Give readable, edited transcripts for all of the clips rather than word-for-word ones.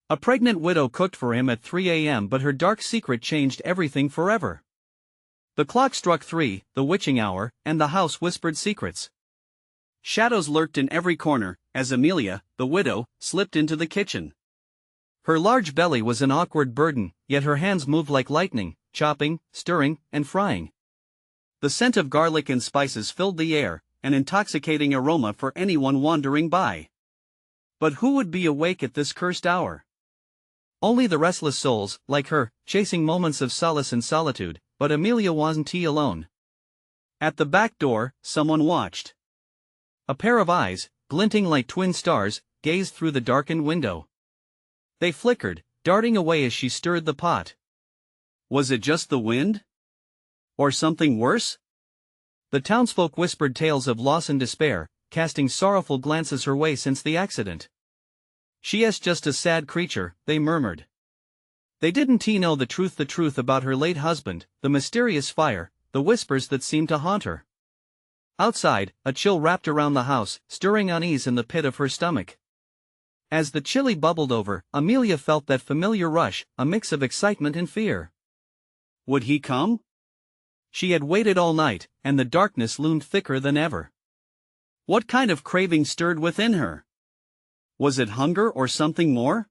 A pregnant widow cooked for him at 3 a.m., but her dark secret changed everything forever. The clock struck 3, the witching hour, and the house whispered secrets. Shadows lurked in every corner, as Amelia, the widow, slipped into the kitchen. Her large belly was an awkward burden, yet her hands moved like lightning, chopping, stirring, and frying. The scent of garlic and spices filled the air, an intoxicating aroma for anyone wandering by. But who would be awake at this cursed hour? Only the restless souls, like her, chasing moments of solace in solitude, but Amelia wasn't alone. At the back door, someone watched. A pair of eyes, glinting like twin stars, gazed through the darkened window. They flickered, darting away as she stirred the pot. Was it just the wind? Or something worse? The townsfolk whispered tales of loss and despair, casting sorrowful glances her way since the accident. "She is just a sad creature," they murmured. They didn't know the truth about her late husband, the mysterious fire, the whispers that seemed to haunt her. Outside, a chill wrapped around the house, stirring unease in the pit of her stomach. As the chili bubbled over, Amelia felt that familiar rush, a mix of excitement and fear. Would he come? She had waited all night, and the darkness loomed thicker than ever. What kind of craving stirred within her? Was it hunger or something more?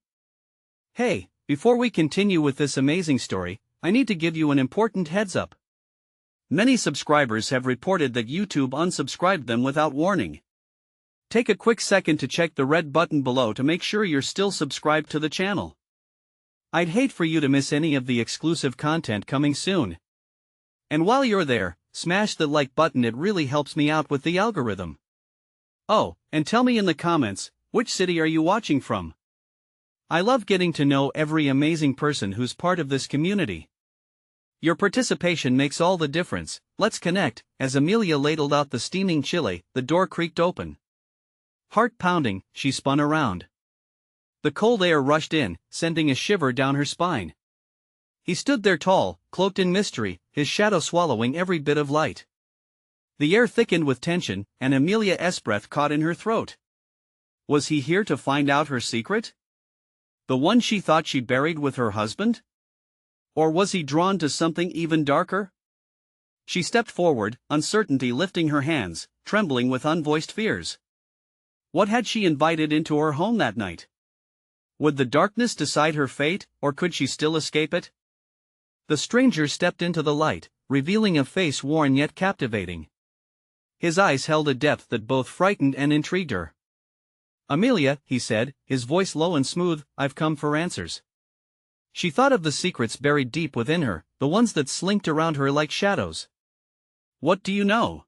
Hey, before we continue with this amazing story, I need to give you an important heads up. Many subscribers have reported that YouTube unsubscribed them without warning. Take a quick second to check the red button below to make sure you're still subscribed to the channel. I'd hate for you to miss any of the exclusive content coming soon. And while you're there, smash the like button, it really helps me out with the algorithm. Oh, and tell me in the comments, which city are you watching from? I love getting to know every amazing person who's part of this community. Your participation makes all the difference. Let's connect. As Amelia ladled out the steaming chili, the door creaked open. Heart pounding, she spun around. The cold air rushed in, sending a shiver down her spine. He stood there tall, cloaked in mystery, his shadow swallowing every bit of light. The air thickened with tension, and Amelia's breath caught in her throat. Was he here to find out her secret? The one she thought she buried with her husband? Or was he drawn to something even darker? She stepped forward, uncertainty lifting her hands, trembling with unvoiced fears. What had she invited into her home that night? Would the darkness decide her fate, or could she still escape it? The stranger stepped into the light, revealing a face worn yet captivating. His eyes held a depth that both frightened and intrigued her. "Amelia," he said, his voice low and smooth, "I've come for answers." She thought of the secrets buried deep within her, the ones that slinked around her like shadows. "What do you know?"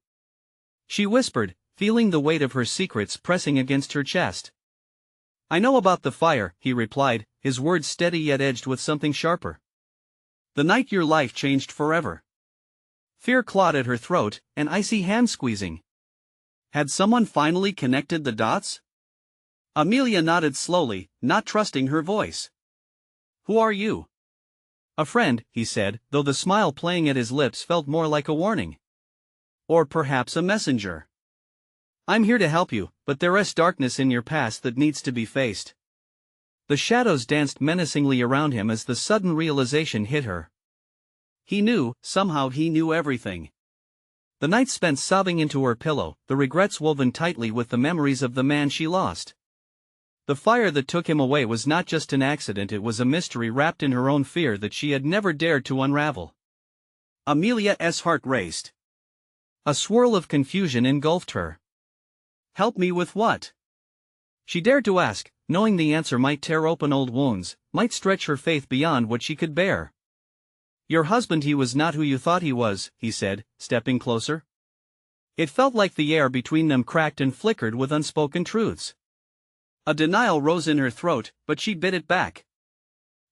she whispered, feeling the weight of her secrets pressing against her chest. "I know about the fire," he replied, his words steady yet edged with something sharper. "The night your life changed forever." Fear clawed at her throat, an icy hand squeezing. Had someone finally connected the dots? Amelia nodded slowly, not trusting her voice. "Who are you?" "A friend," he said, though the smile playing at his lips felt more like a warning. "Or perhaps a messenger." "I'm here to help you, but there is darkness in your past that needs to be faced." The shadows danced menacingly around him as the sudden realization hit her. He knew, somehow he knew everything. The night spent sobbing into her pillow, the regrets woven tightly with the memories of the man she lost. The fire that took him away was not just an accident, it was a mystery wrapped in her own fear that she had never dared to unravel. Amelia's heart raced. A swirl of confusion engulfed her. "Help me with what?" She dared to ask, knowing the answer might tear open old wounds, might stretch her faith beyond what she could bear. "Your husband, he was not who you thought he was," he said, stepping closer. It felt like the air between them cracked and flickered with unspoken truths. A denial rose in her throat, but she bit it back.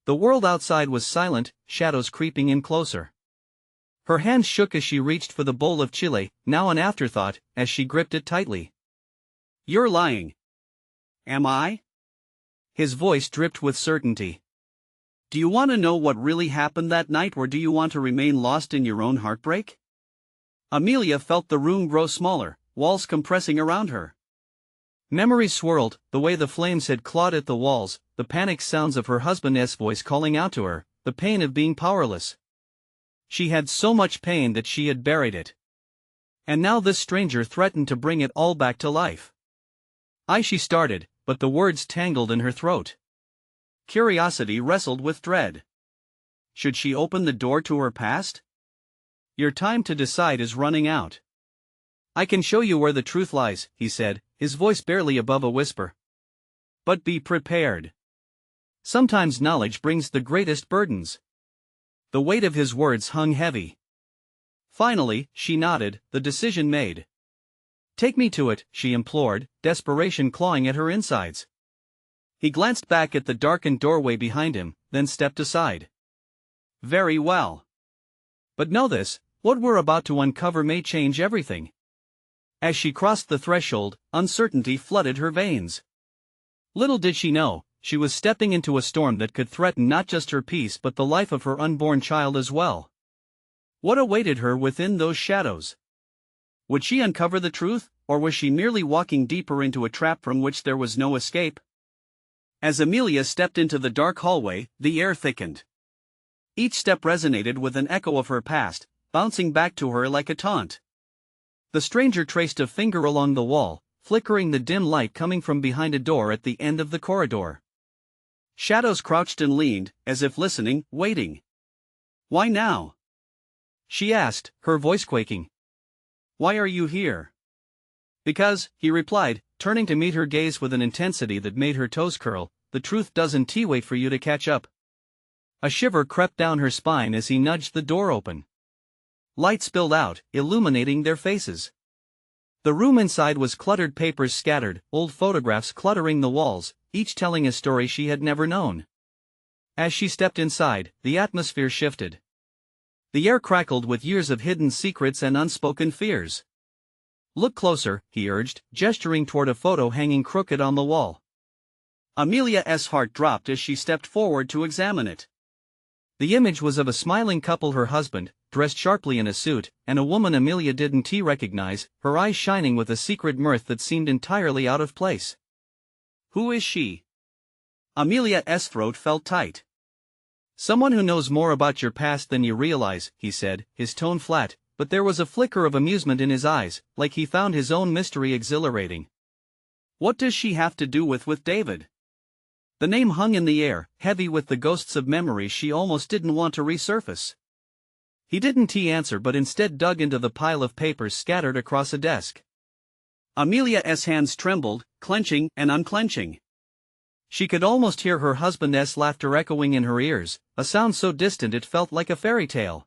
The world outside was silent, shadows creeping in closer. Her hands shook as she reached for the bowl of chili, now an afterthought, as she gripped it tightly. "You're lying." "Am I?" His voice dripped with certainty. "Do you want to know what really happened that night, or do you want to remain lost in your own heartbreak?" Amelia felt the room grow smaller, walls compressing around her. Memories swirled, the way the flames had clawed at the walls, the panicked sounds of her husband's voice calling out to her, the pain of being powerless. She had so much pain that she had buried it. And now this stranger threatened to bring it all back to life. She started, but the words tangled in her throat. Curiosity wrestled with dread. Should she open the door to her past? Your time to decide is running out. I can show you where the truth lies, he said, his voice barely above a whisper. But be prepared. Sometimes knowledge brings the greatest burdens. The weight of his words hung heavy. Finally, she nodded, the decision made. Take me to it, she implored, desperation clawing at her insides. He glanced back at the darkened doorway behind him, then stepped aside. Very well. But know this, what we're about to uncover may change everything. As she crossed the threshold, uncertainty flooded her veins. Little did she know, she was stepping into a storm that could threaten not just her peace but the life of her unborn child as well. What awaited her within those shadows? Would she uncover the truth, or was she merely walking deeper into a trap from which there was no escape? As Amelia stepped into the dark hallway, the air thickened. Each step resonated with an echo of her past, bouncing back to her like a taunt. The stranger traced a finger along the wall, flickering the dim light coming from behind a door at the end of the corridor. Shadows crouched and leaned, as if listening, waiting. Why now? She asked, her voice quaking. Why are you here? Because, he replied, turning to meet her gaze with an intensity that made her toes curl, the truth doesn't wait for you to catch up. A shiver crept down her spine as he nudged the door open. Light spilled out, illuminating their faces. The room inside was cluttered, papers scattered, old photographs cluttering the walls, each telling a story she had never known. As she stepped inside, the atmosphere shifted. The air crackled with years of hidden secrets and unspoken fears. Look closer, he urged, gesturing toward a photo hanging crooked on the wall. Amelia's heart dropped as she stepped forward to examine it. The image was of a smiling couple, her husband, dressed sharply in a suit, and a woman Amelia didn't recognize, her eyes shining with a secret mirth that seemed entirely out of place. Who is she? Amelia's throat felt tight. Someone who knows more about your past than you realize, he said, his tone flat, but there was a flicker of amusement in his eyes, like he found his own mystery exhilarating. What does she have to do with David? The name hung in the air, heavy with the ghosts of memories she almost didn't want to resurface. He didn't answer but instead dug into the pile of papers scattered across a desk. Amelia's hands trembled, clenching and unclenching. She could almost hear her husband's laughter echoing in her ears, a sound so distant it felt like a fairy tale.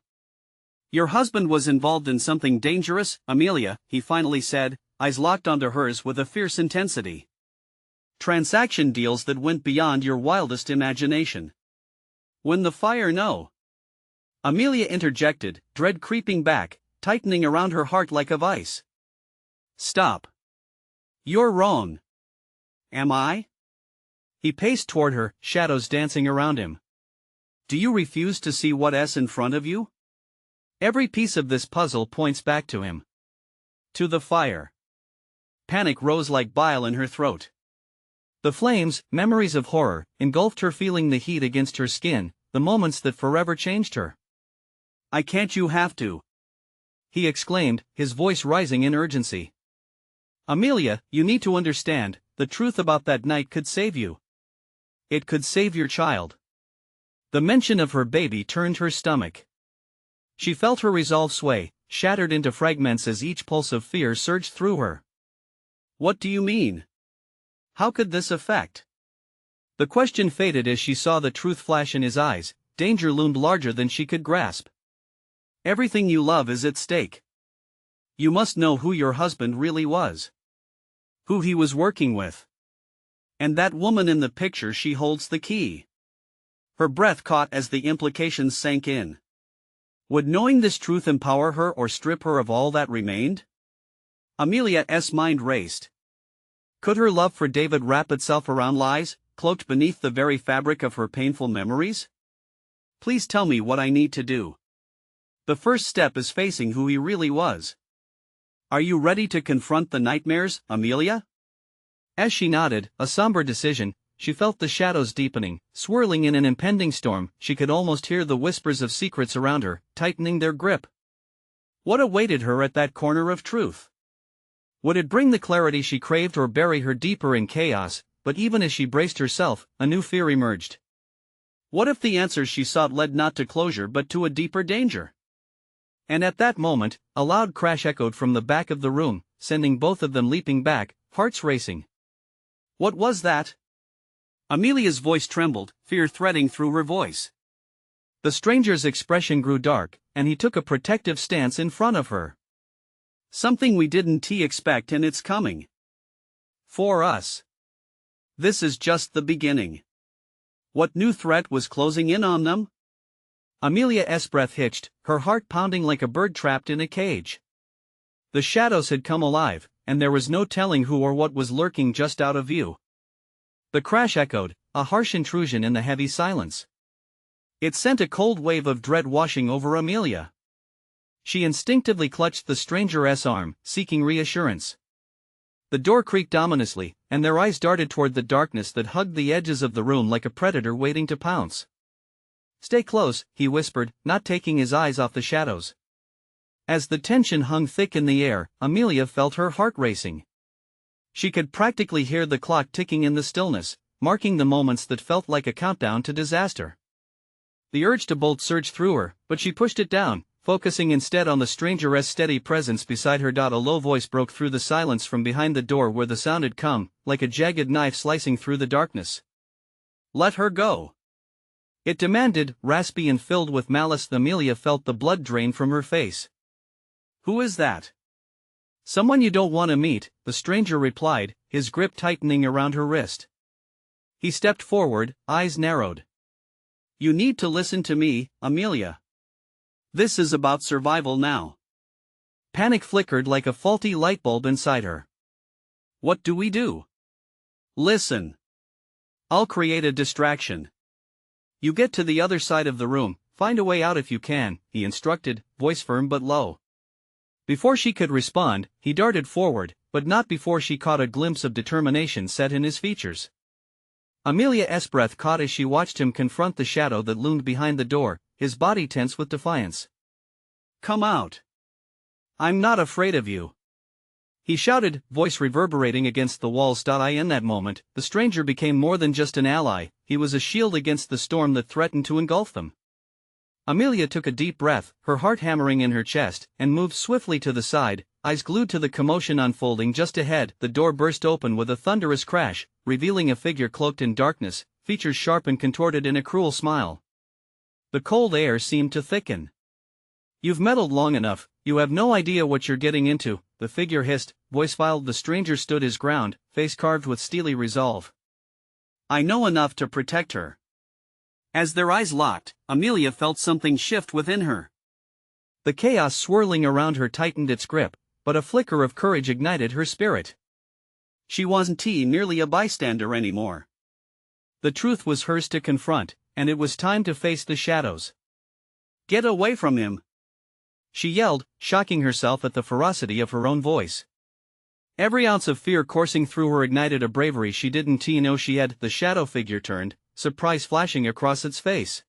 Your husband was involved in something dangerous, Amelia, he finally said, eyes locked onto hers with a fierce intensity. Transaction deals that went beyond your wildest imagination. When the fire no. Amelia interjected, dread creeping back, tightening around her heart like a vice. Stop. You're wrong. Am I? He paced toward her, shadows dancing around him. Do you refuse to see what's in front of you? Every piece of this puzzle points back to him. To the fire. Panic rose like bile in her throat. The flames, memories of horror, engulfed her, feeling the heat against her skin, the moments that forever changed her. I can't, you have to. He exclaimed, his voice rising in urgency. Amelia, you need to understand, the truth about that night could save you. It could save your child. The mention of her baby turned her stomach. She felt her resolve sway, shattered into fragments as each pulse of fear surged through her. What do you mean? How could this affect? The question faded as she saw the truth flash in his eyes. Danger loomed larger than she could grasp. Everything you love is at stake. You must know who your husband really was. Who he was working with. And that woman in the picture, she holds the key. Her breath caught as the implications sank in. Would knowing this truth empower her or strip her of all that remained? Amelia's mind raced. Could her love for David wrap itself around lies, cloaked beneath the very fabric of her painful memories? Please tell me what I need to do. The first step is facing who he really was. Are you ready to confront the nightmares, Amelia? As she nodded, a somber decision, she felt the shadows deepening, swirling in an impending storm. She could almost hear the whispers of secrets around her, tightening their grip. What awaited her at that corner of truth? Would it bring the clarity she craved or bury her deeper in chaos? But even as she braced herself, a new fear emerged. What if the answers she sought led not to closure but to a deeper danger? And at that moment, a loud crash echoed from the back of the room, sending both of them leaping back, hearts racing. What was that? Amelia's voice trembled, fear threading through her voice. The stranger's expression grew dark, and he took a protective stance in front of her. Something we didn't expect, and it's coming. For us. This is just the beginning. What new threat was closing in on them? Amelia's breath hitched, her heart pounding like a bird trapped in a cage. The shadows had come alive, and there was no telling who or what was lurking just out of view. The crash echoed, a harsh intrusion in the heavy silence. It sent a cold wave of dread washing over Amelia. She instinctively clutched the stranger's arm, seeking reassurance. The door creaked ominously, and their eyes darted toward the darkness that hugged the edges of the room like a predator waiting to pounce. "Stay close," he whispered, not taking his eyes off the shadows. As the tension hung thick in the air, Amelia felt her heart racing. She could practically hear the clock ticking in the stillness, marking the moments that felt like a countdown to disaster. The urge to bolt surged through her, but she pushed it down, focusing instead on the stranger's steady presence beside her. A low voice broke through the silence from behind the door where the sound had come, like a jagged knife slicing through the darkness. "Let her go!" it demanded, raspy and filled with malice. Amelia felt the blood drain from her face. "Who is that?" "Someone you don't want to meet," the stranger replied, his grip tightening around her wrist. He stepped forward, eyes narrowed. "You need to listen to me, Amelia. This is about survival now." Panic flickered like a faulty light bulb inside her. "What do we do?" "Listen. I'll create a distraction. You get to the other side of the room, find a way out if you can," he instructed, voice firm but low. Before she could respond, he darted forward, but not before she caught a glimpse of determination set in his features. Amelia's breath caught as she watched him confront the shadow that loomed behind the door, his body tense with defiance. "Come out. I'm not afraid of you," he shouted, voice reverberating against the walls. In that moment, the stranger became more than just an ally, he was a shield against the storm that threatened to engulf them. Amelia took a deep breath, her heart hammering in her chest, and moved swiftly to the side, eyes glued to the commotion unfolding just ahead. The door burst open with a thunderous crash, revealing a figure cloaked in darkness, features sharp and contorted in a cruel smile. The cold air seemed to thicken. "You've meddled long enough, you have no idea what you're getting into," the figure hissed, voice filed. The stranger stood his ground, face carved with steely resolve. "I know enough to protect her." As their eyes locked, Amelia felt something shift within her. The chaos swirling around her tightened its grip, but a flicker of courage ignited her spirit. She wasn't merely a bystander anymore. The truth was hers to confront, and it was time to face the shadows. "Get away from him!" she yelled, shocking herself at the ferocity of her own voice. Every ounce of fear coursing through her ignited a bravery she didn't know she had. The shadow figure turned, surprise flashing across its face.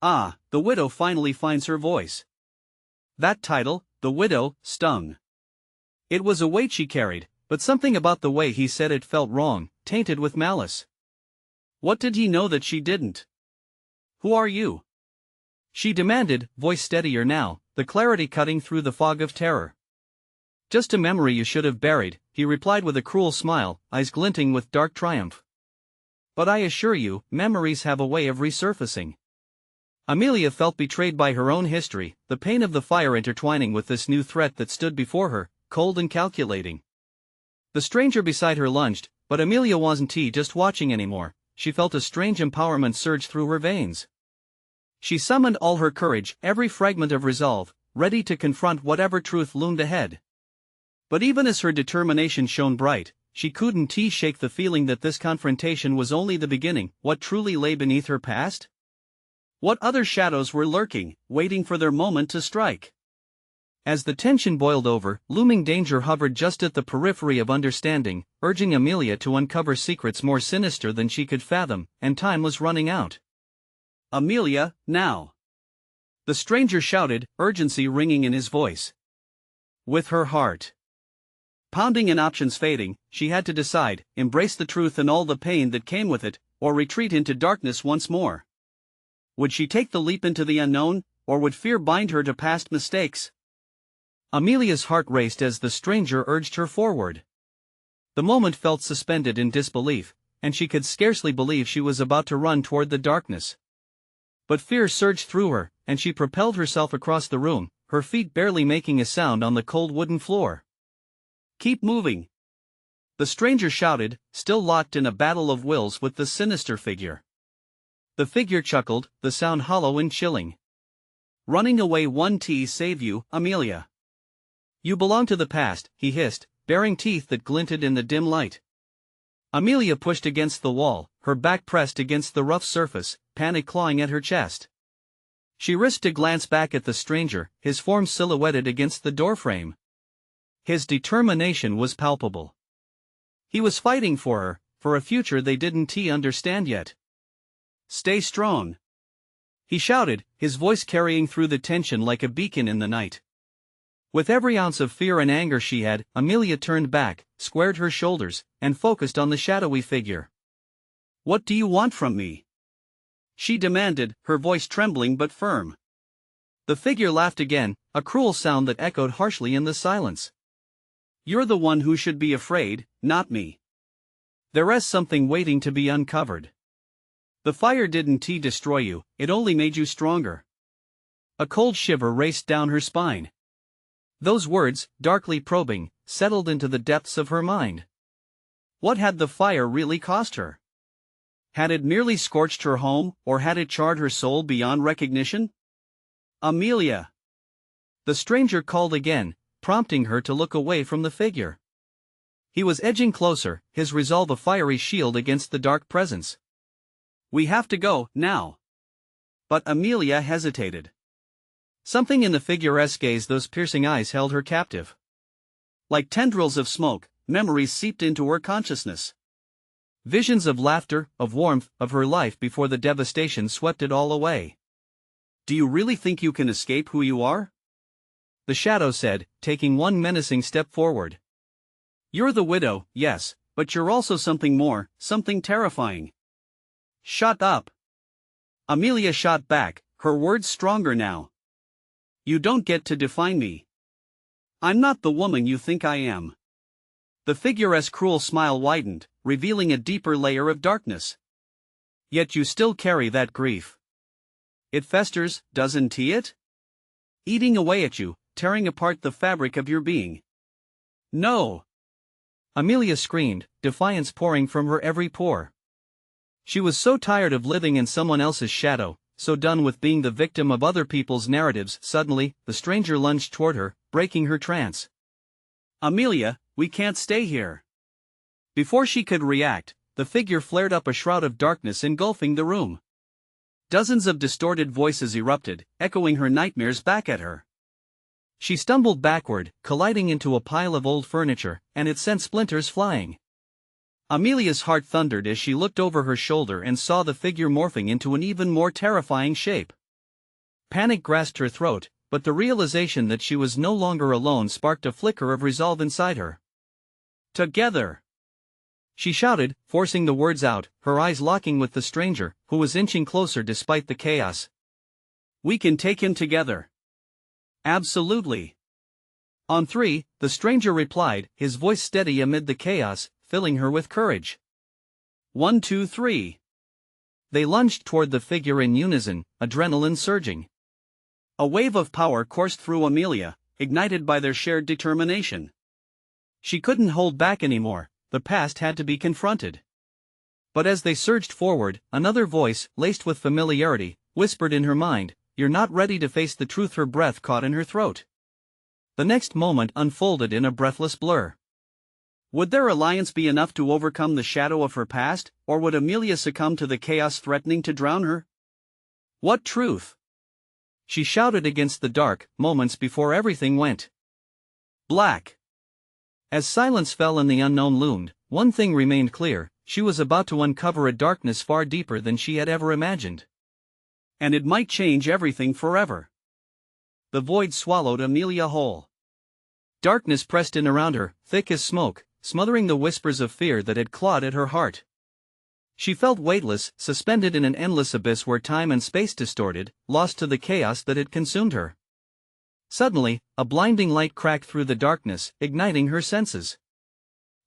Ah, the widow finally finds her voice. That title, the widow, stung. It was a weight she carried, but something about the way he said it felt wrong, tainted with malice. What did he know that she didn't? "Who are you?" she demanded, voice steadier now, the clarity cutting through the fog of terror. "Just a memory you should have buried," he replied with a cruel smile, eyes glinting with dark triumph. "But I assure you, memories have a way of resurfacing." Amelia felt betrayed by her own history, the pain of the fire intertwining with this new threat that stood before her, cold and calculating. The stranger beside her lunged, but Amelia wasn't just watching anymore. She felt a strange empowerment surge through her veins. She summoned all her courage, every fragment of resolve, ready to confront whatever truth loomed ahead. But even as her determination shone bright, she couldn't shake the feeling that this confrontation was only the beginning. What truly lay beneath her past? What other shadows were lurking, waiting for their moment to strike? As the tension boiled over, looming danger hovered just at the periphery of understanding, urging Amelia to uncover secrets more sinister than she could fathom, and time was running out. "Amelia, now!" The stranger shouted, urgency ringing in his voice. With her heart pounding and options fading, she had to decide: embrace the truth and all the pain that came with it, or retreat into darkness once more. Would she take the leap into the unknown, or would fear bind her to past mistakes? Amelia's heart raced as the stranger urged her forward. The moment felt suspended in disbelief, and she could scarcely believe she was about to run toward the darkness. But fear surged through her, and she propelled herself across the room, her feet barely making a sound on the cold wooden floor. "Keep moving!" the stranger shouted, still locked in a battle of wills with the sinister figure. The figure chuckled, the sound hollow and chilling. "Running away won't save you, Amelia. You belong to the past," he hissed, baring teeth that glinted in the dim light. Amelia pushed against the wall, her back pressed against the rough surface, panic clawing at her chest. She risked a glance back at the stranger, his form silhouetted against the doorframe. His determination was palpable. He was fighting for her, for a future they didn't understand yet. "Stay strong!" he shouted, his voice carrying through the tension like a beacon in the night. With every ounce of fear and anger she had, Amelia turned back, squared her shoulders, and focused on the shadowy figure. "What do you want from me?" she demanded, her voice trembling but firm. The figure laughed again, a cruel sound that echoed harshly in the silence. "You're the one who should be afraid, not me. There's something waiting to be uncovered. The fire didn't destroy you, it only made you stronger." A cold shiver raced down her spine. Those words, darkly probing, settled into the depths of her mind. What had the fire really cost her? Had it merely scorched her home, or had it charred her soul beyond recognition? "Amelia!" the stranger called again, prompting her to look away from the figure. He was edging closer, his resolve a fiery shield against the dark presence. "We have to go, now." But Amelia hesitated. Something in the figure's gaze, those piercing eyes, held her captive. Like tendrils of smoke, memories seeped into her consciousness. Visions of laughter, of warmth, of her life before the devastation swept it all away. "Do you really think you can escape who you are?" the shadow said, taking one menacing step forward. "You're the widow, yes, but you're also something more, something terrifying." "Shut up!" Amelia shot back, her words stronger now. "You don't get to define me. I'm not the woman you think I am." The figure's cruel smile widened, revealing a deeper layer of darkness. "Yet you still carry that grief. It festers, doesn't it? Eating away at you, tearing apart the fabric of your being." "No!" Amelia screamed, defiance pouring from her every pore. She was so tired of living in someone else's shadow, so done with being the victim of other people's narratives. Suddenly, the stranger lunged toward her, breaking her trance. "Amelia, we can't stay here." Before she could react, the figure flared up, a shroud of darkness engulfing the room. Dozens of distorted voices erupted, echoing her nightmares back at her. She stumbled backward, colliding into a pile of old furniture, and it sent splinters flying. Amelia's heart thundered as she looked over her shoulder and saw the figure morphing into an even more terrifying shape. Panic grasped her throat, but the realization that she was no longer alone sparked a flicker of resolve inside her. "Together!" she shouted, forcing the words out, her eyes locking with the stranger, who was inching closer despite the chaos. "We can take him together." "Absolutely." "On three," the stranger replied, his voice steady amid the chaos, filling her with courage. 1, 2, 3. They lunged toward the figure in unison, adrenaline surging. A wave of power coursed through Amelia, ignited by their shared determination. She couldn't hold back anymore, the past had to be confronted. But as they surged forward, another voice, laced with familiarity, whispered in her mind, "You're not ready to face the truth." Her breath caught in her throat. The next moment unfolded in a breathless blur. Would their alliance be enough to overcome the shadow of her past, or would Amelia succumb to the chaos threatening to drown her? What truth? she shouted against the dark, moments before everything went black. As silence fell and the unknown loomed, one thing remained clear: she was about to uncover a darkness far deeper than she had ever imagined. And it might change everything forever. The void swallowed Amelia whole. Darkness pressed in around her, thick as smoke, smothering the whispers of fear that had clawed at her heart. She felt weightless, suspended in an endless abyss where time and space distorted, lost to the chaos that had consumed her. Suddenly, a blinding light cracked through the darkness, igniting her senses.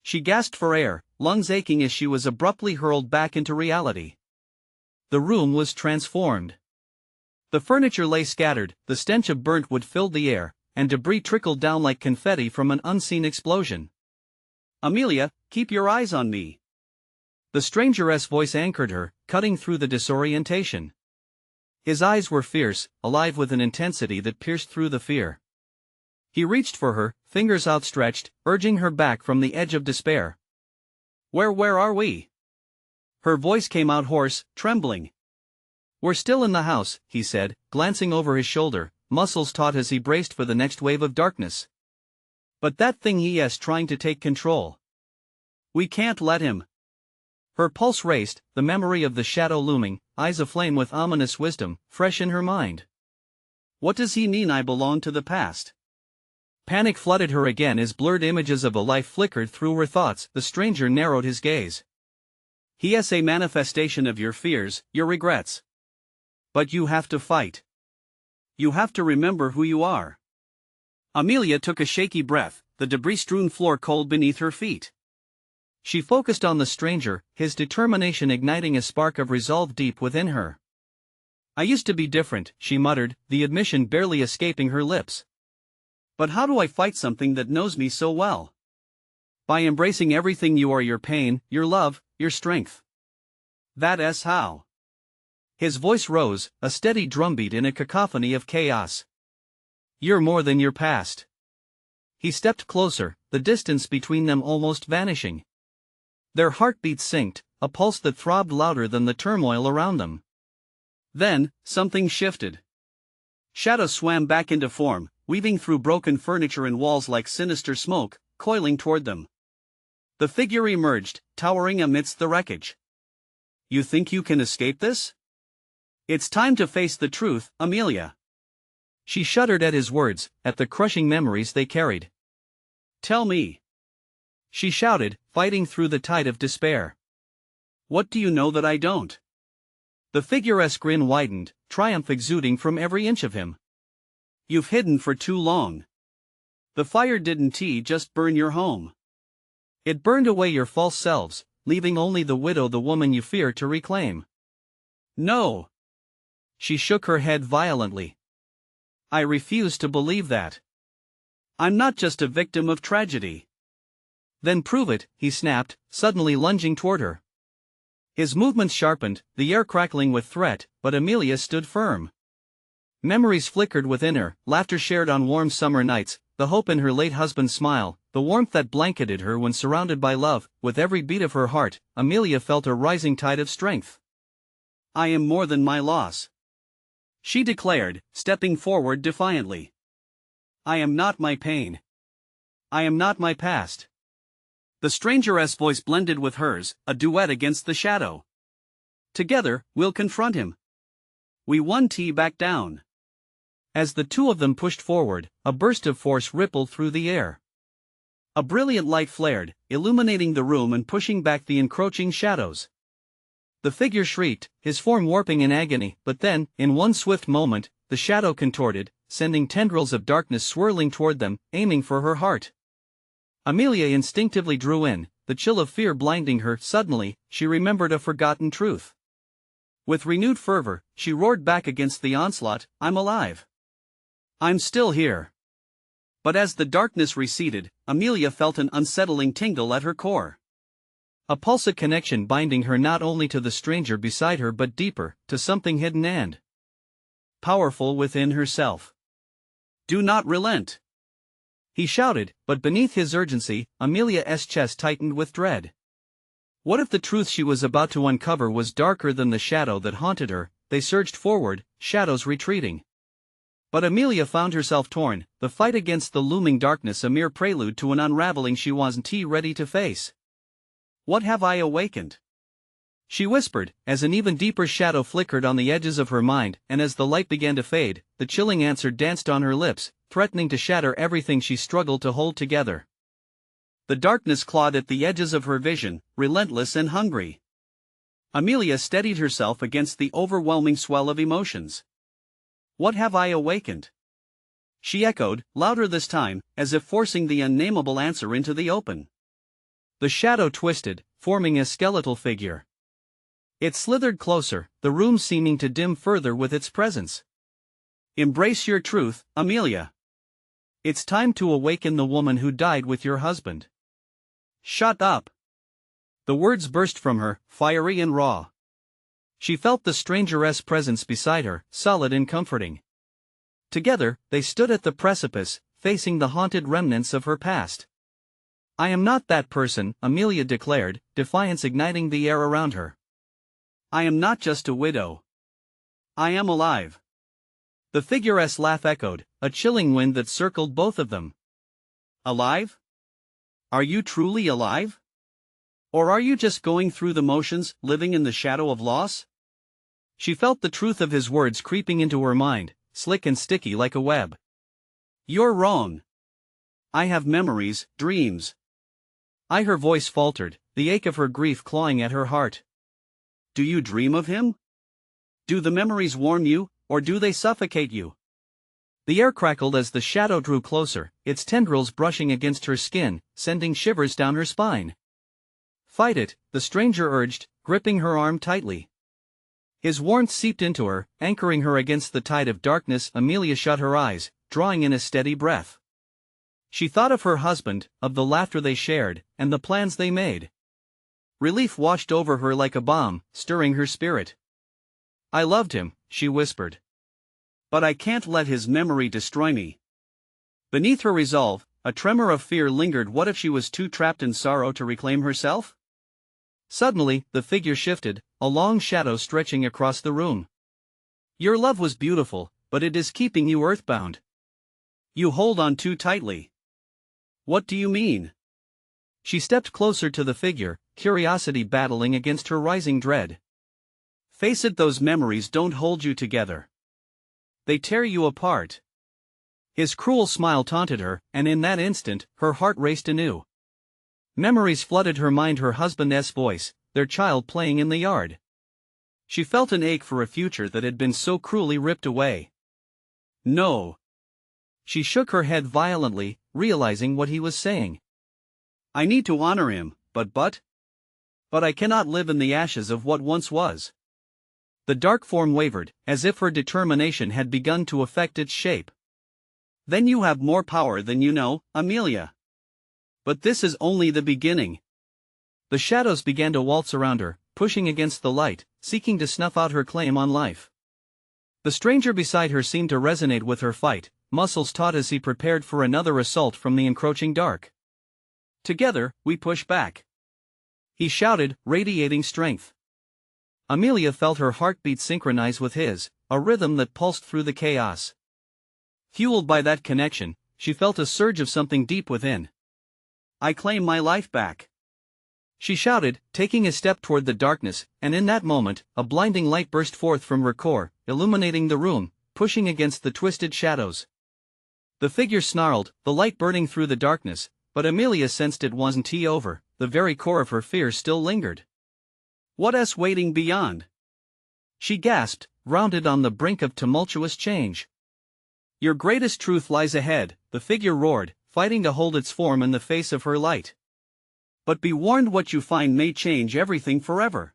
She gasped for air, lungs aching as she was abruptly hurled back into reality. The room was transformed. The furniture lay scattered, the stench of burnt wood filled the air, and debris trickled down like confetti from an unseen explosion. "Amelia, keep your eyes on me." The stranger's voice anchored her, cutting through the disorientation. His eyes were fierce, alive with an intensity that pierced through the fear. He reached for her, fingers outstretched, urging her back from the edge of despair. Where are we?" Her voice came out hoarse, trembling. "We're still in the house," he said, glancing over his shoulder, muscles taut as he braced for the next wave of darkness. "But that thing he's trying to take control. We can't let him." Her pulse raced, the memory of the shadow looming, eyes aflame with ominous wisdom, fresh in her mind. "What does he mean I belong to the past?" Panic flooded her again as blurred images of a life flickered through her thoughts. The stranger narrowed his gaze. "He's a manifestation of your fears, your regrets. But you have to fight. You have to remember who you are." Amelia took a shaky breath, the debris-strewn floor cold beneath her feet. She focused on the stranger, his determination igniting a spark of resolve deep within her. "I used to be different," she muttered, the admission barely escaping her lips. "But how do I fight something that knows me so well?" "By embracing everything you are: your pain, your love, your strength." "That's how." His voice rose, a steady drumbeat in a cacophony of chaos. "You're more than your past." He stepped closer, the distance between them almost vanishing. Their heartbeats synced, a pulse that throbbed louder than the turmoil around them. Then, something shifted. Shadows swam back into form, weaving through broken furniture and walls like sinister smoke, coiling toward them. The figure emerged, towering amidst the wreckage. "You think you can escape this? It's time to face the truth, Amelia." She shuddered at his words, at the crushing memories they carried. "Tell me," she shouted, fighting through the tide of despair. "What do you know that I don't?" The figure's grin widened, triumph exuding from every inch of him. "You've hidden for too long. The fire didn't just burn your home. It burned away your false selves, leaving only the widow, the woman you fear to reclaim." "No." She shook her head violently. "I refuse to believe that. I'm not just a victim of tragedy." "Then prove it," he snapped, suddenly lunging toward her. His movements sharpened, the air crackling with threat, but Amelia stood firm. Memories flickered within her, laughter shared on warm summer nights, the hope in her late husband's smile, the warmth that blanketed her when surrounded by love. With every beat of her heart, Amelia felt a rising tide of strength. "I am more than my loss," she declared, stepping forward defiantly. "I am not my pain. I am not my past." The stranger's voice blended with hers, a duet against the shadow. "Together, we'll confront him. We won't back down." As the two of them pushed forward, a burst of force rippled through the air. A brilliant light flared, illuminating the room and pushing back the encroaching shadows. The figure shrieked, his form warping in agony, but then, in one swift moment, the shadow contorted, sending tendrils of darkness swirling toward them, aiming for her heart. Amelia instinctively drew in, the chill of fear blinding her. Suddenly, she remembered a forgotten truth. With renewed fervor, she roared back against the onslaught, "I'm alive. I'm still here." But as the darkness receded, Amelia felt an unsettling tingle at her core. A pulsate connection binding her not only to the stranger beside her but deeper, to something hidden and powerful within herself. "Do not relent," he shouted, but beneath his urgency, Amelia's chest tightened with dread. What if the truth she was about to uncover was darker than the shadow that haunted her? They surged forward, shadows retreating. But Amelia found herself torn, the fight against the looming darkness a mere prelude to an unraveling she wasn't ready to face. "What have I awakened?" she whispered, as an even deeper shadow flickered on the edges of her mind, and as the light began to fade, the chilling answer danced on her lips, threatening to shatter everything she struggled to hold together. The darkness clawed at the edges of her vision, relentless and hungry. Amelia steadied herself against the overwhelming swell of emotions. "What have I awakened?" she echoed, louder this time, as if forcing the unnameable answer into the open. The shadow twisted, forming a skeletal figure. It slithered closer, the room seeming to dim further with its presence. "Embrace your truth, Amelia. It's time to awaken the woman who died with your husband." "Shut up!" The words burst from her, fiery and raw. She felt the strangeress presence beside her, solid and comforting. Together, they stood at the precipice, facing the haunted remnants of her past. "I am not that person," Amelia declared, defiance igniting the air around her. "I am not just a widow. I am alive." The figure's laugh echoed, a chilling wind that circled both of them. "Alive? Are you truly alive? Or are you just going through the motions, living in the shadow of loss?" She felt the truth of his words creeping into her mind, slick and sticky like a web. "You're wrong. I have memories, dreams." Her voice faltered, the ache of her grief clawing at her heart. "Do you dream of him? Do the memories warm you, or do they suffocate you?" The air crackled as the shadow drew closer, its tendrils brushing against her skin, sending shivers down her spine. "Fight it," the stranger urged, gripping her arm tightly. His warmth seeped into her, anchoring her against the tide of darkness. Amelia shut her eyes, drawing in a steady breath. She thought of her husband, of the laughter they shared, and the plans they made. Relief washed over her like a balm, stirring her spirit. "I loved him," she whispered. "But I can't let his memory destroy me." Beneath her resolve, a tremor of fear lingered. What if she was too trapped in sorrow to reclaim herself? Suddenly, the figure shifted, a long shadow stretching across the room. "Your love was beautiful, but it is keeping you earthbound. You hold on too tightly." "What do you mean?" She stepped closer to the figure, curiosity battling against her rising dread. "Face it, those memories don't hold you together. They tear you apart." His cruel smile taunted her, and in that instant, her heart raced anew. Memories flooded her mind, her husband's voice, their child playing in the yard. She felt an ache for a future that had been so cruelly ripped away. "No." She shook her head violently, realizing what he was saying. "I need to honor him, but I cannot live in the ashes of what once was." The dark form wavered, as if her determination had begun to affect its shape. "Then you have more power than you know, Amelia. But this is only the beginning." The shadows began to waltz around her, pushing against the light, seeking to snuff out her claim on life. The stranger beside her seemed to resonate with her fight, muscles taut as he prepared for another assault from the encroaching dark. "Together, we push back," he shouted, radiating strength. Amelia felt her heartbeat synchronize with his, a rhythm that pulsed through the chaos. Fueled by that connection, she felt a surge of something deep within. "I claim my life back," she shouted, taking a step toward the darkness, and in that moment, a blinding light burst forth from her core, illuminating the room, pushing against the twisted shadows. The figure snarled, the light burning through the darkness, but Amelia sensed it wasn't over. The very core of her fear still lingered. "What is waiting beyond?" she gasped, rounded on the brink of tumultuous change. "Your greatest truth lies ahead," the figure roared, fighting to hold its form in the face of her light. "But be warned, what you find may change everything forever."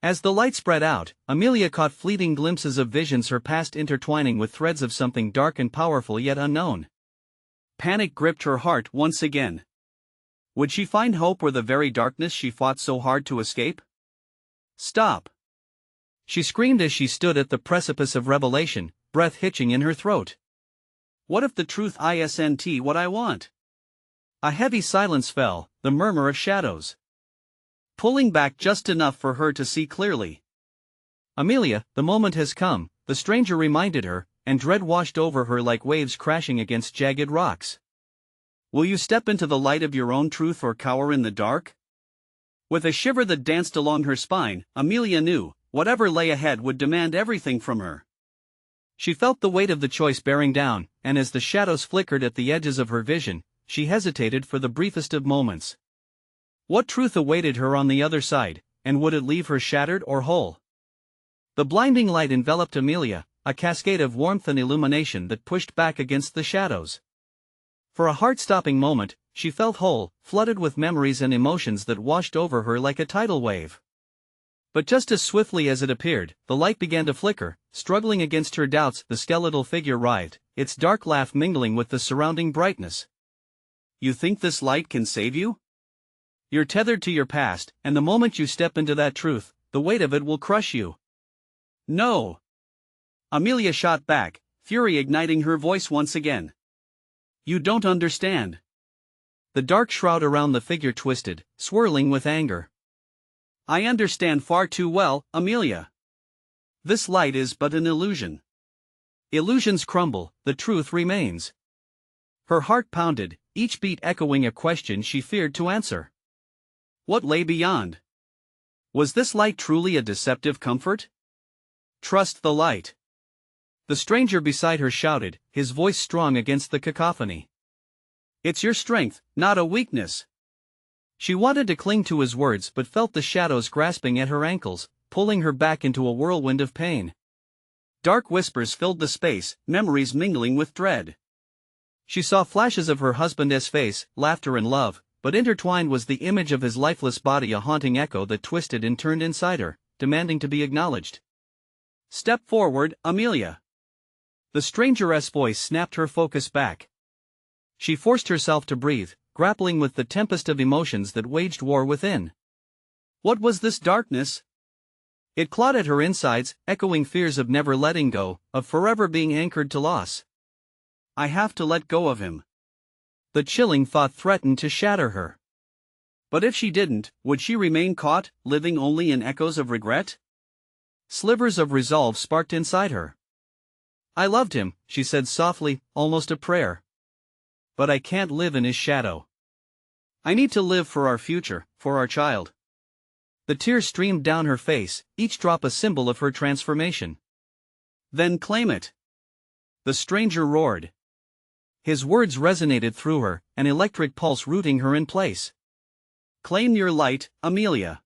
As the light spread out, Amelia caught fleeting glimpses of visions, her past intertwining with threads of something dark and powerful yet unknown. Panic gripped her heart once again. Would she find hope where the very darkness she fought so hard to escape? "Stop!" she screamed as she stood at the precipice of revelation, breath hitching in her throat. "What if the truth isn't what I want?" A heavy silence fell, the murmur of shadows pulling back just enough for her to see clearly. "Amelia, the moment has come," the stranger reminded her, and dread washed over her like waves crashing against jagged rocks. Will you step into the light of your own truth or cower in the dark? With a shiver that danced along her spine, Amelia knew, whatever lay ahead would demand everything from her. She felt the weight of the choice bearing down, and as the shadows flickered at the edges of her vision, she hesitated for the briefest of moments. What truth awaited her on the other side, and would it leave her shattered or whole? The blinding light enveloped Amelia, a cascade of warmth and illumination that pushed back against the shadows. For a heart-stopping moment, she felt whole, flooded with memories and emotions that washed over her like a tidal wave. But just as swiftly as it appeared, the light began to flicker, struggling against her doubts. The skeletal figure writhed, its dark laugh mingling with the surrounding brightness. You think this light can save you? You're tethered to your past, and the moment you step into that truth, the weight of it will crush you. No! Amelia shot back, fury igniting her voice once again. You don't understand. The dark shroud around the figure twisted, swirling with anger. I understand far too well, Amelia. This light is but an illusion. Illusions crumble, the truth remains. Her heart pounded, each beat echoing a question she feared to answer. What lay beyond? Was this light truly a deceptive comfort? Trust the light. The stranger beside her shouted, his voice strong against the cacophony. It's your strength, not a weakness. She wanted to cling to his words but felt the shadows grasping at her ankles, pulling her back into a whirlwind of pain. Dark whispers filled the space, memories mingling with dread. She saw flashes of her husband's face, laughter and love, but intertwined was the image of his lifeless body, a haunting echo that twisted and turned inside her, demanding to be acknowledged. Step forward, Amelia. The stranger's voice snapped her focus back. She forced herself to breathe, grappling with the tempest of emotions that waged war within. What was this darkness? It clawed at her insides, echoing fears of never letting go, of forever being anchored to loss. I have to let go of him. The chilling thought threatened to shatter her. But if she didn't, would she remain caught, living only in echoes of regret? Slivers of resolve sparked inside her. I loved him, she said softly, almost a prayer. But I can't live in his shadow. I need to live for our future, for our child. The tears streamed down her face, each drop a symbol of her transformation. Then claim it. The stranger roared. His words resonated through her, an electric pulse rooting her in place. Claim your light, Amelia.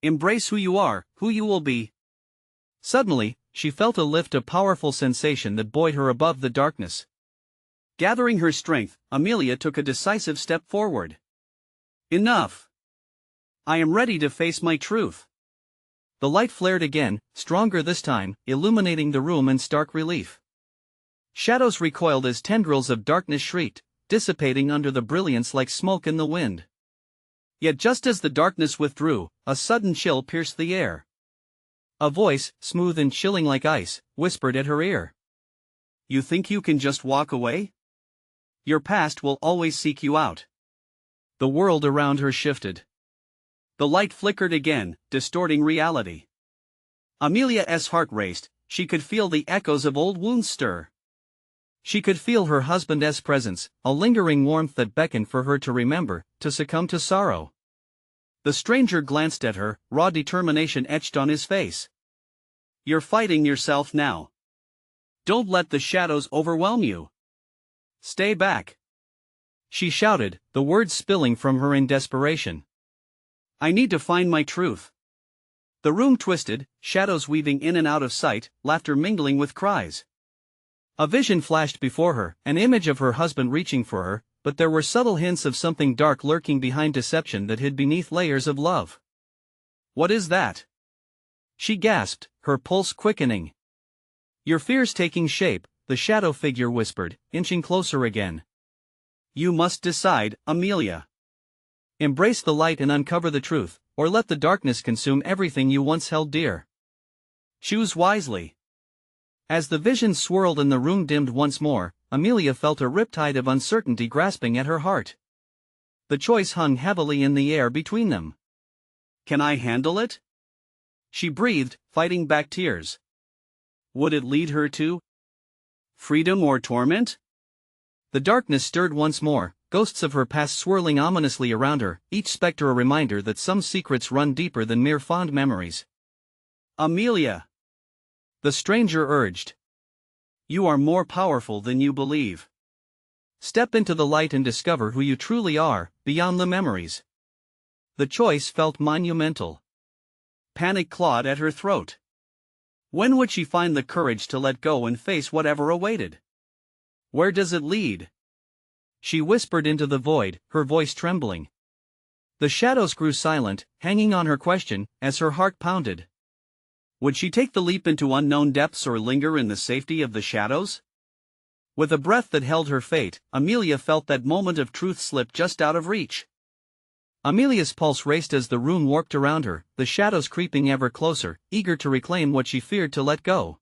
Embrace who you are, who you will be. Suddenly, she felt a lift, a powerful sensation that buoyed her above the darkness. Gathering her strength, Amelia took a decisive step forward. Enough! I am ready to face my truth. The light flared again, stronger this time, illuminating the room in stark relief. Shadows recoiled as tendrils of darkness shrieked, dissipating under the brilliance like smoke in the wind. Yet just as the darkness withdrew, a sudden chill pierced the air. A voice, smooth and chilling like ice, whispered at her ear. You think you can just walk away? Your past will always seek you out. The world around her shifted. The light flickered again, distorting reality. Amelia's heart raced, she could feel the echoes of old wounds stir. She could feel her husband's presence, a lingering warmth that beckoned for her to remember, to succumb to sorrow. The stranger glanced at her, raw determination etched on his face. You're fighting yourself now. Don't let the shadows overwhelm you. Stay back. She shouted, the words spilling from her in desperation. I need to find my truth. The room twisted, shadows weaving in and out of sight, laughter mingling with cries. A vision flashed before her, an image of her husband reaching for her, but there were subtle hints of something dark lurking behind deception that hid beneath layers of love. What is that? She gasped, her pulse quickening. Your fears taking shape, the shadow figure whispered, inching closer again. You must decide, Amelia. Embrace the light and uncover the truth, or let the darkness consume everything you once held dear. Choose wisely. As the vision swirled and the room dimmed once more, Amelia felt a riptide of uncertainty grasping at her heart. The choice hung heavily in the air between them. Can I handle it? She breathed, fighting back tears. Would it lead her to Freedom or torment? The darkness stirred once more, ghosts of her past swirling ominously around her, each specter a reminder that some secrets run deeper than mere fond memories. Amelia! The stranger urged. You are more powerful than you believe. Step into the light and discover who you truly are, beyond the memories. The choice felt monumental. Panic clawed at her throat. When would she find the courage to let go and face whatever awaited? Where does it lead? She whispered into the void, her voice trembling. The shadows grew silent, hanging on her question, as her heart pounded. Would she take the leap into unknown depths or linger in the safety of the shadows? With a breath that held her fate, Amelia felt that moment of truth slip just out of reach. Amelia's pulse raced as the room warped around her, the shadows creeping ever closer, eager to reclaim what she feared to let go.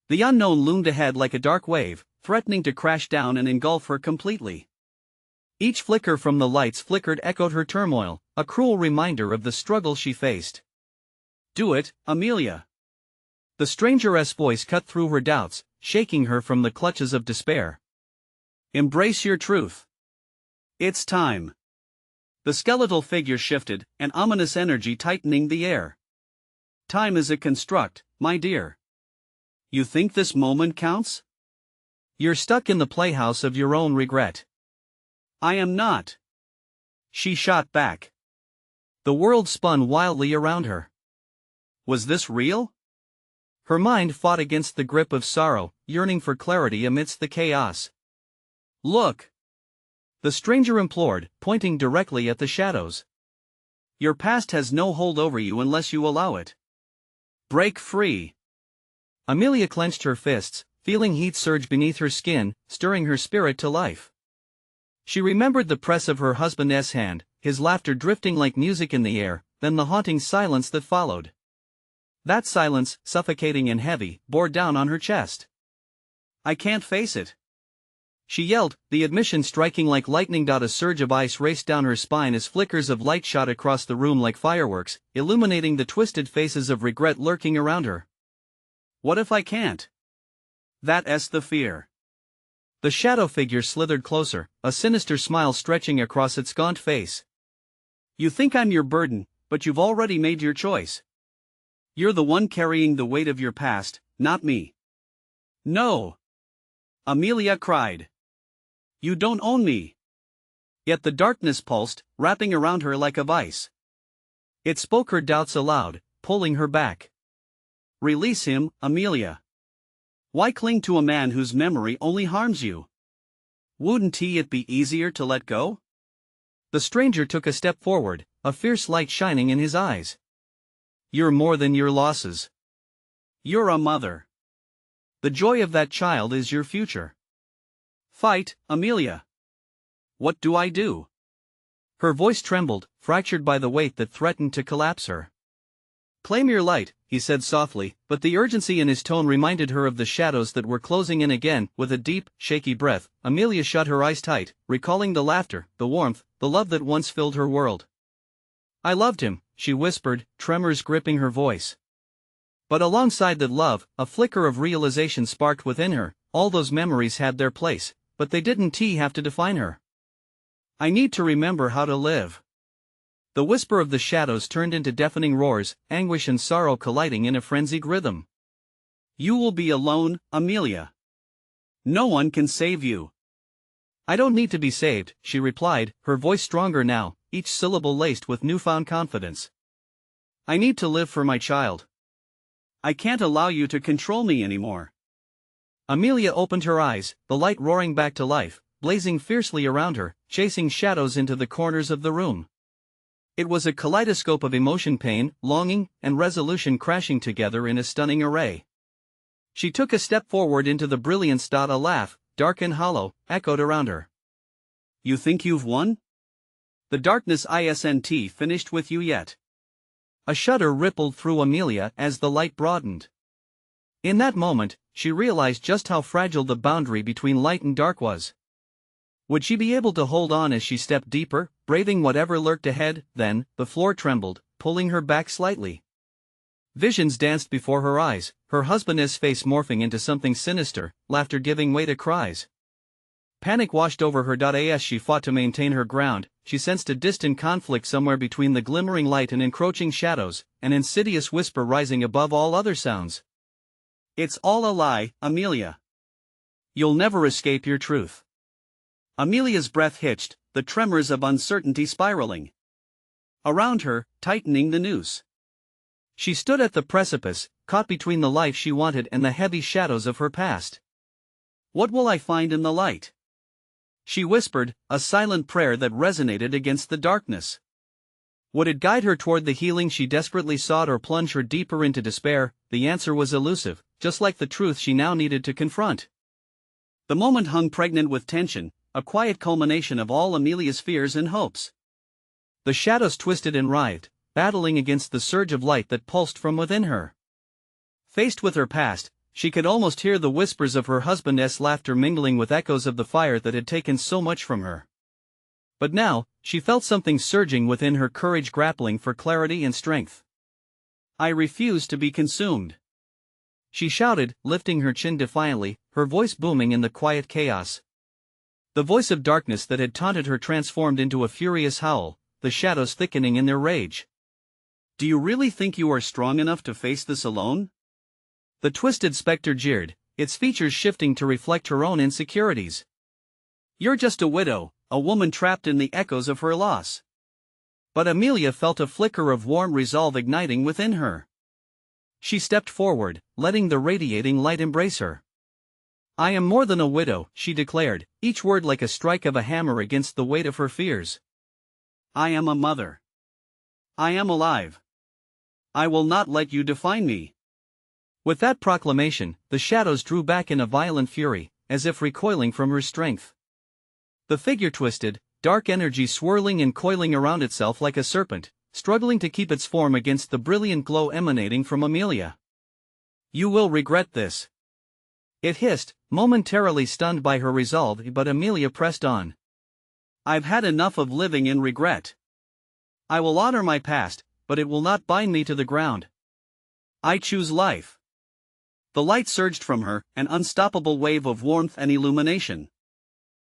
The unknown loomed ahead like a dark wave, threatening to crash down and engulf her completely. Each flicker from the lights flickered echoed her turmoil, a cruel reminder of the struggle she faced. Do it, Amelia. The stranger's voice cut through her doubts, shaking her from the clutches of despair. Embrace your truth. It's time. The skeletal figure shifted, an ominous energy tightening the air. Time is a construct, my dear. You think this moment counts? You're stuck in the playhouse of your own regret. I am not. She shot back. The world spun wildly around her. Was this real? Her mind fought against the grip of sorrow, yearning for clarity amidst the chaos. Look! The stranger implored, pointing directly at the shadows. Your past has no hold over you unless you allow it. Break free. Amelia clenched her fists, feeling heat surge beneath her skin, stirring her spirit to life. She remembered the press of her husband's hand, his laughter drifting like music in the air, then the haunting silence that followed. That silence, suffocating and heavy, bore down on her chest. I can't face it. She yelled, the admission striking like lightning. A surge of ice raced down her spine as flickers of light shot across the room like fireworks, illuminating the twisted faces of regret lurking around her. What if I can't? That's the fear. The shadow figure slithered closer, a sinister smile stretching across its gaunt face. You think I'm your burden, but you've already made your choice. You're the one carrying the weight of your past, not me. No! Amelia cried. You don't own me. Yet the darkness pulsed, wrapping around her like a vice. It spoke her doubts aloud, pulling her back. Release him, Amelia. Why cling to a man whose memory only harms you? Wouldn't it be easier to let go? The stranger took a step forward, a fierce light shining in his eyes. You're more than your losses. You're a mother. The joy of that child is your future. Fight, Amelia. What do I do? Her voice trembled, fractured by the weight that threatened to collapse her. Claim your light, he said softly, but the urgency in his tone reminded her of the shadows that were closing in again. With a deep, shaky breath, Amelia shut her eyes tight, recalling the laughter, the warmth, the love that once filled her world. I loved him, she whispered, tremors gripping her voice. But alongside that love, a flicker of realization sparked within her. All those memories had their place, but they didn't have to define her. I need to remember how to live. The whisper of the shadows turned into deafening roars, anguish and sorrow colliding in a frenzied rhythm. You will be alone, Amelia. No one can save you. I don't need to be saved, she replied, her voice stronger now, each syllable laced with newfound confidence. I need to live for my child. I can't allow you to control me anymore. Amelia opened her eyes, the light roaring back to life, blazing fiercely around her, chasing shadows into the corners of the room. It was a kaleidoscope of emotion, pain, longing, and resolution crashing together in a stunning array. She took a step forward into the brilliance. A laugh, dark and hollow, echoed around her. You think you've won? The darkness isn't finished with you yet. A shudder rippled through Amelia as the light broadened. In that moment, she realized just how fragile the boundary between light and dark was. Would she be able to hold on as she stepped deeper, braving whatever lurked ahead? Then, the floor trembled, pulling her back slightly. Visions danced before her eyes, her husband's face morphing into something sinister, laughter giving way to cries. Panic washed over her. As she fought to maintain her ground, she sensed a distant conflict somewhere between the glimmering light and encroaching shadows, an insidious whisper rising above all other sounds. "It's all a lie, Amelia. You'll never escape your truth." Amelia's breath hitched, the tremors of uncertainty spiraling around her, tightening the noose. She stood at the precipice, caught between the life she wanted and the heavy shadows of her past. "What will I find in the light?" she whispered, a silent prayer that resonated against the darkness. Would it guide her toward the healing she desperately sought or plunge her deeper into despair? The answer was elusive, just like the truth she now needed to confront. The moment hung pregnant with tension, a quiet culmination of all Amelia's fears and hopes. The shadows twisted and writhed, battling against the surge of light that pulsed from within her. Faced with her past, she could almost hear the whispers of her husband's laughter mingling with echoes of the fire that had taken so much from her. But now, she felt something surging within her, courage grappling for clarity and strength. "I refuse to be consumed," she shouted, lifting her chin defiantly, her voice booming in the quiet chaos. The voice of darkness that had taunted her transformed into a furious howl, the shadows thickening in their rage. "Do you really think you are strong enough to face this alone?" The twisted specter jeered, its features shifting to reflect her own insecurities. "You're just a widow, a woman trapped in the echoes of her loss." But Amelia felt a flicker of warm resolve igniting within her. She stepped forward, letting the radiating light embrace her. "I am more than a widow," she declared, each word like a strike of a hammer against the weight of her fears. "I am a mother. I am alive. I will not let you define me." With that proclamation, the shadows drew back in a violent fury, as if recoiling from her strength. The figure twisted, dark energy swirling and coiling around itself like a serpent, struggling to keep its form against the brilliant glow emanating from Amelia. "You will regret this," it hissed, momentarily stunned by her resolve, but Amelia pressed on. "I've had enough of living in regret. I will honor my past, but it will not bind me to the ground. I choose life." The light surged from her, an unstoppable wave of warmth and illumination.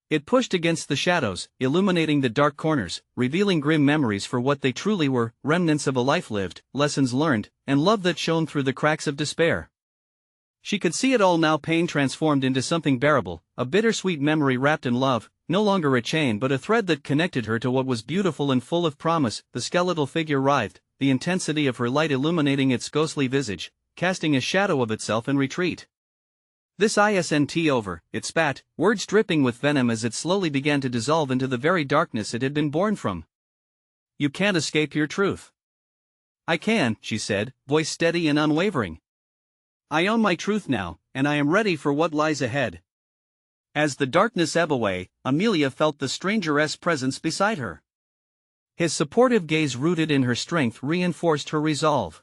It pushed against the shadows, illuminating the dark corners, revealing grim memories for what they truly were, remnants of a life lived, lessons learned, and love that shone through the cracks of despair. She could see it all now, pain transformed into something bearable, a bittersweet memory wrapped in love, no longer a chain but a thread that connected her to what was beautiful and full of promise. The skeletal figure writhed, the intensity of her light illuminating its ghostly visage, casting a shadow of itself in retreat. "This isn't over," it spat, words dripping with venom as it slowly began to dissolve into the very darkness it had been born from. "You can't escape your truth." "I can," she said, voice steady and unwavering. "I own my truth now, and I am ready for what lies ahead." As the darkness ebbed away, Amelia felt the stranger's presence beside her. His supportive gaze, rooted in her strength, reinforced her resolve.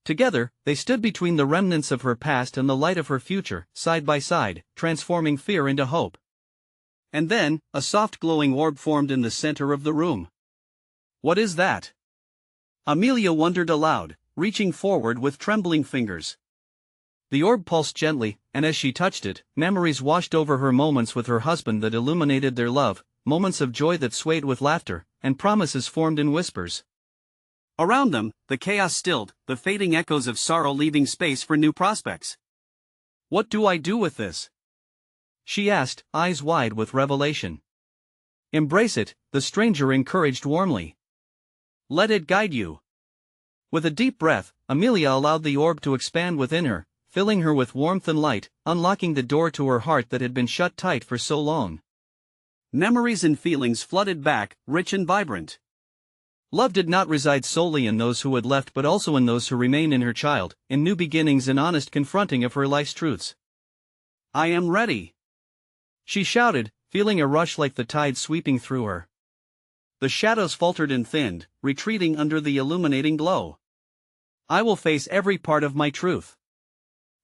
Together, they stood between the remnants of her past and the light of her future, side by side, transforming fear into hope. And then, a soft glowing orb formed in the center of the room. "What is that?" Amelia wondered aloud, reaching forward with trembling fingers. The orb pulsed gently, and as she touched it, memories washed over her, moments with her husband that illuminated their love, moments of joy that swayed with laughter, and promises formed in whispers. Around them, the chaos stilled, the fading echoes of sorrow leaving space for new prospects. "What do I do with this?" she asked, eyes wide with revelation. "Embrace it," the stranger encouraged warmly. "Let it guide you." With a deep breath, Amelia allowed the orb to expand within her, filling her with warmth and light, unlocking the door to her heart that had been shut tight for so long. Memories and feelings flooded back, rich and vibrant. Love did not reside solely in those who had left but also in those who remained in her child, in new beginnings and honest confronting of her life's truths. "I am ready," she shouted, feeling a rush like the tide sweeping through her. The shadows faltered and thinned, retreating under the illuminating glow. "I will face every part of my truth."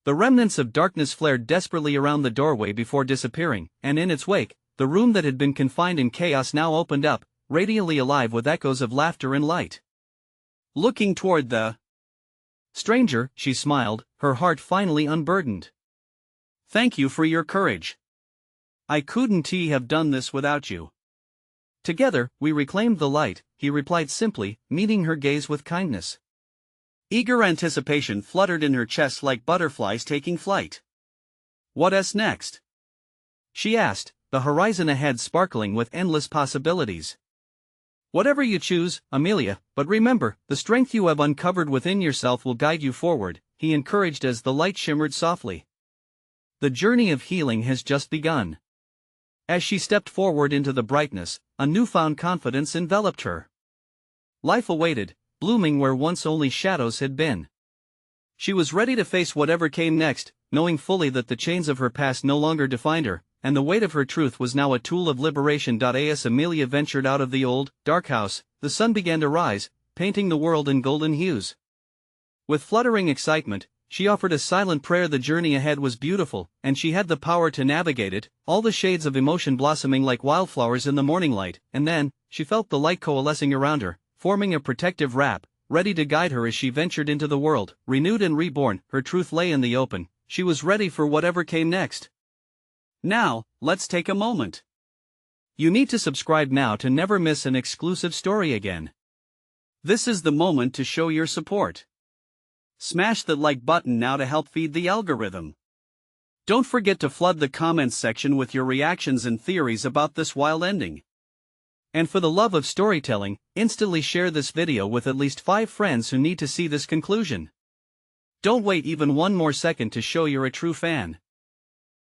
The remnants of darkness flared desperately around the doorway before disappearing, and in its wake, the room that had been confined in chaos now opened up, radiantly alive with echoes of laughter and light. Looking toward the Stranger, she smiled, her heart finally unburdened. Thank you for your courage. I couldn't have done this without you. Together, we reclaimed the light, he replied simply, meeting her gaze with kindness. Eager anticipation fluttered in her chest like butterflies taking flight. What's next? She asked, the horizon ahead sparkling with endless possibilities. Whatever you choose, Amelia, but remember, the strength you have uncovered within yourself will guide you forward, he encouraged as the light shimmered softly. The journey of healing has just begun. As she stepped forward into the brightness, a newfound confidence enveloped her. Life awaited, blooming where once only shadows had been. She was ready to face whatever came next, knowing fully that the chains of her past no longer defined her, and the weight of her truth was now a tool of liberation. As Amelia ventured out of the old, dark house, the sun began to rise, painting the world in golden hues. With fluttering excitement, she offered a silent prayer. The journey ahead was beautiful, and she had the power to navigate it, all the shades of emotion blossoming like wildflowers in the morning light, and then, she felt the light coalescing around her, forming a protective wrap, ready to guide her as she ventured into the world, renewed and reborn. Her truth lay in the open, she was ready for whatever came next. Now, let's take a moment. You need to subscribe now to never miss an exclusive story again. This is the moment to show your support. Smash that like button now to help feed the algorithm. Don't forget to flood the comments section with your reactions and theories about this wild ending. And for the love of storytelling, instantly share this video with at least 5 friends who need to see this conclusion. Don't wait even one more second to show you're a true fan.